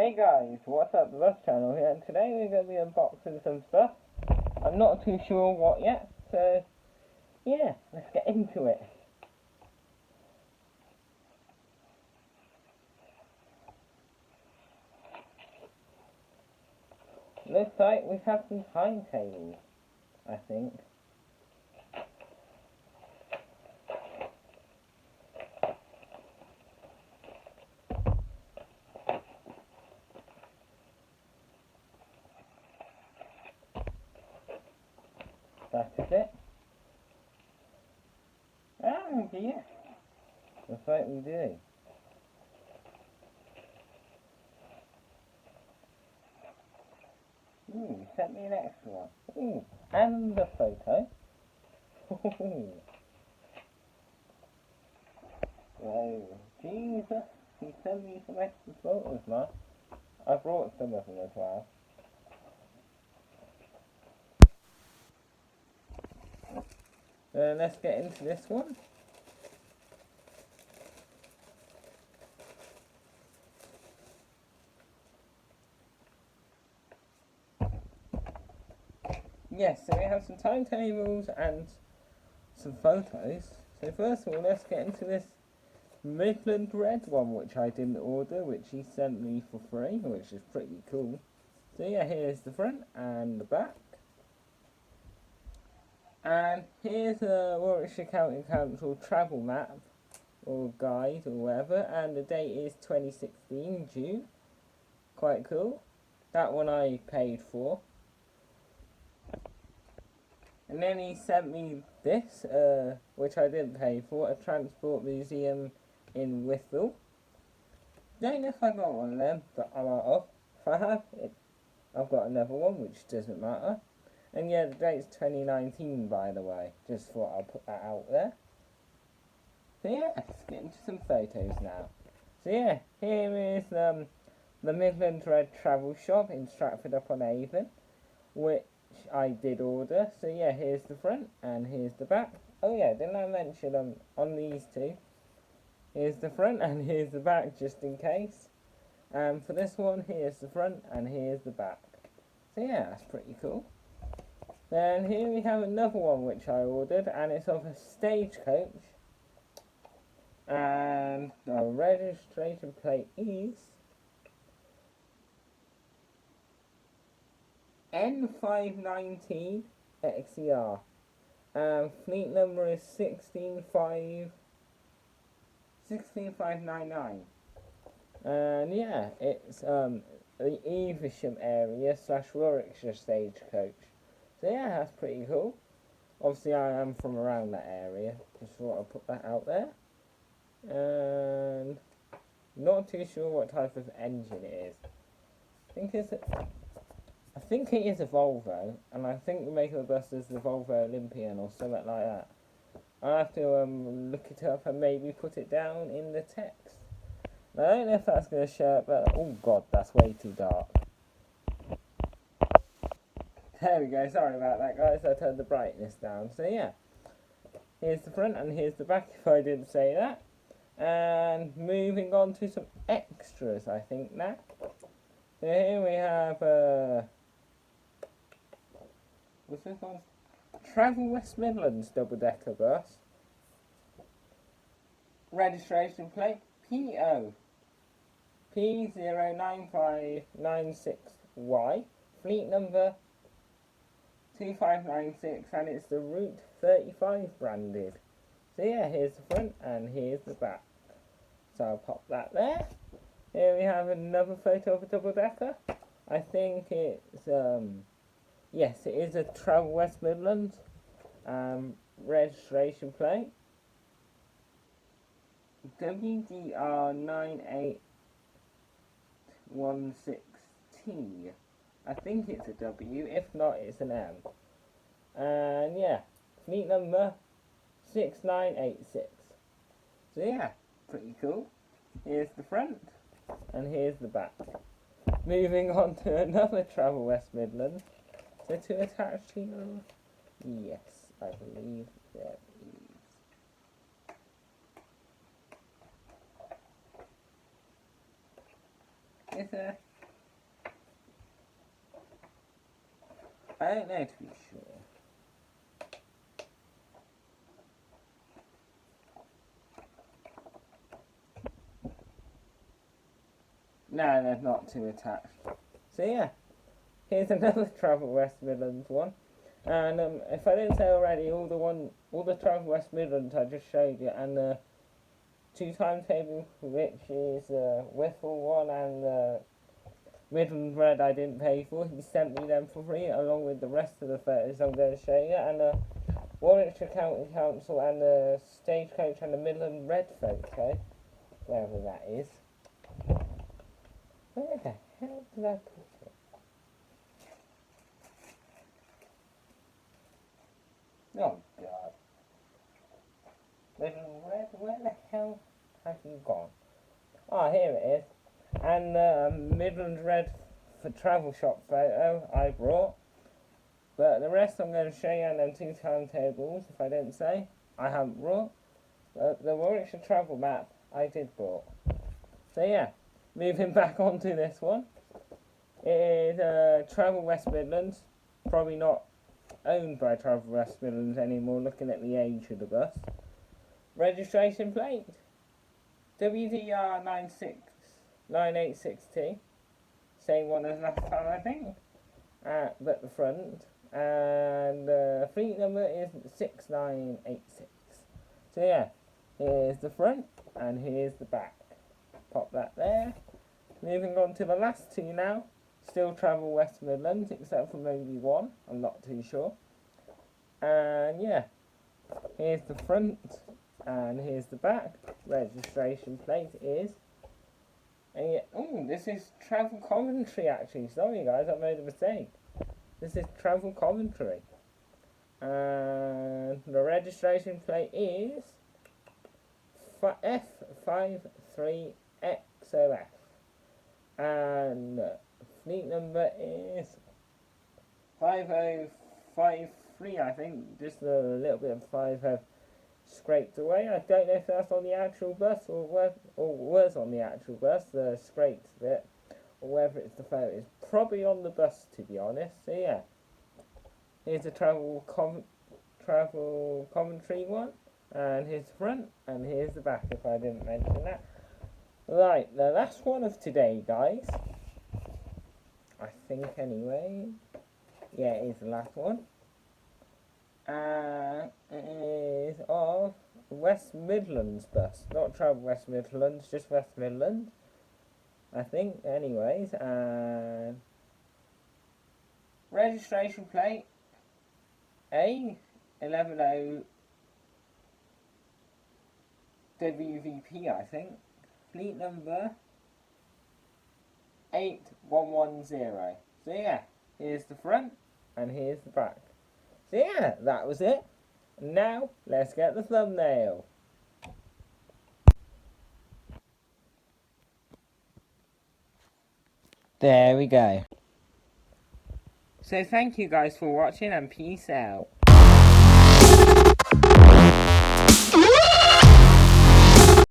Hey guys, what's up? The Bus Channel here, and today we're going to be unboxing some stuff. I'm not too sure what yet, so yeah, let's get into it. Looks like we have some timetables, I think. That is it. Oh dear. Looks like we do. Ooh, sent me an extra one. Ooh, and a photo. Whoa, Jesus, he sent me some extra photos, man. I brought some of them as well. Let's get into this one. Yes, so we have some timetables and some photos. So first of all, let's get into this Midland Red one, which I didn't order, which he sent me for free, which is pretty cool. So yeah, here's the front and the back. And here's a Warwickshire County Council travel map, or guide, or whatever, and the date is 2016, June. Quite cool. That one I paid for. And then he sent me this, which I didn't pay for, a transport museum in Withville. Don't know if I got one of them, but I might have. If I have, I've got another one, which doesn't matter. And yeah, the date's 2019, by the way. Just thought I'd put that out there. So yeah, let's get into some photos now. So yeah, here is the Midland Red Travel Shop in Stratford-upon-Avon, which I did order. So yeah, here's the front and here's the back. Oh yeah, didn't I mention on these two? Here's the front and here's the back, just in case. And for this one, here's the front and here's the back. So yeah, that's pretty cool. Then here we have another one which I ordered, and it's of a stagecoach. And the registration plate is N519 XER. Fleet number is 16599. And yeah, it's the Evesham area / Warwickshire stagecoach. So yeah, that's pretty cool. Obviously I am from around that area, just thought I'd put that out there. And not too sure what type of engine it is. I think it is a Volvo, and I think the maker of the bus is the Volvo Olympian or something like that. I'll have to look it up and maybe put it down in the text. I don't know if that's going to show up, but oh god, that's way too dark. There we go, sorry about that guys, I turned the brightness down. So yeah, here's the front and here's the back if I didn't say that. And moving on to some extras I think now. So here we have, what's this one? Travel West Midlands double-decker bus. Registration plate PO P09596Y. Fleet number 2596, and it's the Route 35 branded. So yeah, here's the front and here's the back. So I'll pop that there. Here we have another photo of a double-decker. I think it's, yes, it is a Travel West Midlands registration plate. WDR9816T. I think it's a W, if not it's an M. And yeah, fleet number 6986. So yeah, pretty cool. Here's the front and here's the back. Moving on to another Travel West Midlands. So to attach to your... Yes, I believe there is. It's a I don't know to be sure. No, they're not too attached. So yeah, here's another Travel West Midlands one. And if I didn't say already, all the Travel West Midlands I just showed you, and the 2 timetable, which is the Whittle one and the Midland Red I didn't pay for. He sent me them for free, along with the rest of the photos I'm going to show you, and the Warwickshire County Council and the Stagecoach and the Midland Red photo, wherever that is. Where the hell did I put it? Oh God. Midland Red, where the hell have you gone? Oh, here it is. And Midland Red for travel shop photo I brought. But the rest I'm going to show you, and them 2 timetables, if I didn't say, I haven't brought. But the Warwickshire travel map I did brought. So yeah, moving back onto this one. It is Travel West Midlands. Probably not owned by Travel West Midlands anymore, looking at the age of the bus. Registration plate WDR 986T. Same one as last time, I think. But the front. And fleet number is 6986. So yeah, here's the front and here's the back. Pop that there. Moving on to the last 2 now. Still Travel West Midlands, except for maybe one. I'm not too sure. And yeah, here's the front and here's the back. Registration plate is. And yeah, oh, this is Travel Commentary actually. Sorry guys, I made a mistake. This is Travel Commentary. And the registration plate is F53XOF. And fleet number is 5053, I think. Just a little bit of 50 scraped away. I don't know if that's on the actual bus or was on the actual bus, the scraped bit, or whether it's the photo. It's probably on the bus, to be honest. So yeah, here's the travel commentary one, and here's the front, and here's the back, if I didn't mention that. Right, the last one of today, guys. I think anyway. Yeah, it is the last one. It is of West Midlands bus. Not Travel West Midlands, just West Midlands, I think, anyways. And registration plate A110 WVP, I think. Fleet number 8110. So yeah, here's the front and here's the back. So yeah, that was it. Now, let's get the thumbnail. There we go. So thank you guys for watching, and peace out.